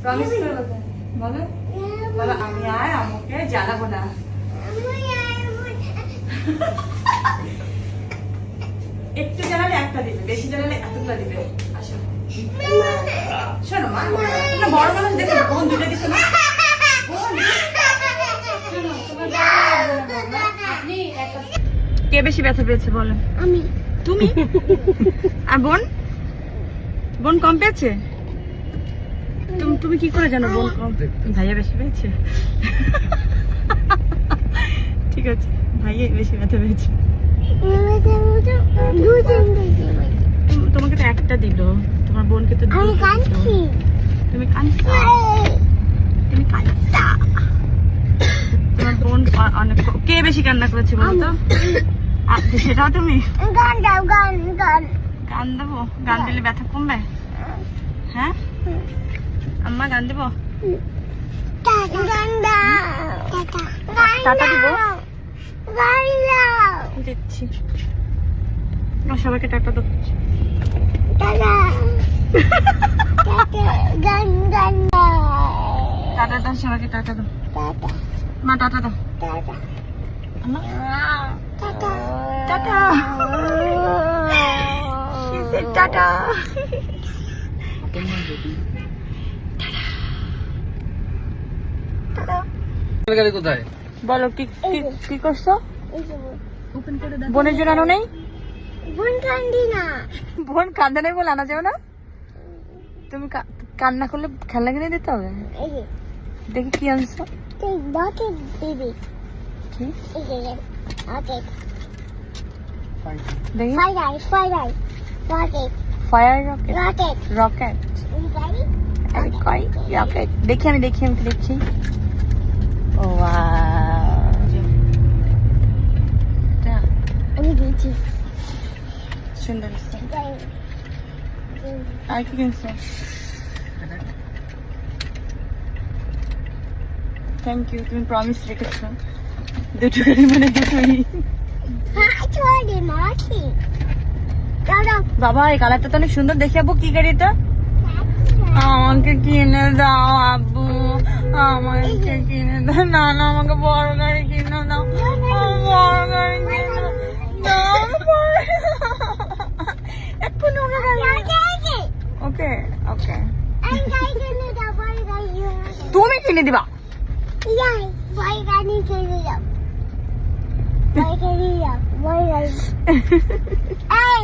Promise করে বলো বলো আমি আর আমাকে জ্বালাবো না। একটু জ্বালালে একটা দিবে, বেশি জ্বালালে এতটা দিবে। আসো শোনো মা, বড় মানুষ দেখো বোন দুটো দিছো না। কে বেশি ব্যথা পেয়েছে বলো? আমি। তুমি? আর বোন? বোন কম পেয়েছে? তুমি কি করে জানো বোন কম? ভাইয়া বেশি পেয়েছে? ঠিক আছে, ভাইয়া বেশি ব্যথা পেয়েছে। তোমাকে তো একটা দিল, তোমার বোনকে তো আমি কাঁদছি। তুমি কাঁদছো? তুমি কাঁদছো? তোমার বোন অনেক। কে বেশি কান্না করেছে বলো তো? সেটাও তুমি? গান দাও, গান গান। গান দেবো? গান দিলে ব্যথা কমবে? হ্যাঁ আম্মা গান দেবো? গান দাও, টাটা দিব? গান দাও, দিচ্ছি। সবাইকে টাটা দাও। টাটা গান গান দাও, টাটা দাও সবাইকে, টাটা দাও মা, টাটা দাও। আম্মা tata tata. She said tata. কোথায় বলো কি কি করছো? বোনের জন্য আনো নেই? বোন কান্দি না। বোন কান্দে নেই বলে আনা যাবে না? তুমি কান্না করলে খেলনা কিনে দিতে হবে। দেখি কি আনছো? রকেট দিবি। কি রকেট, দেখি? Rocket, fire rocket? Rocket, rocket rocket দেখি, আমি দেখি ও আমি দিয়েছি। সুন্দর। আর কি কিনছো? থ্যাংক ইউ, তুমি প্রমিস রেখেছো। দুটো মানে দুটোই। বাবা এই কালারটা তো অনেক সুন্দর, দেখে আব্বু কি গাড়ি এটা? আমাকে কিনে দাও আব্বু, আমাকে কিনে দাও। না না আমাকে বড় গাড়ি কিনে দাও, বড় গাড়ি কিনে দাও। এক্ষুনি ওকে ওকে তুমি কিনে দিবা? Bye,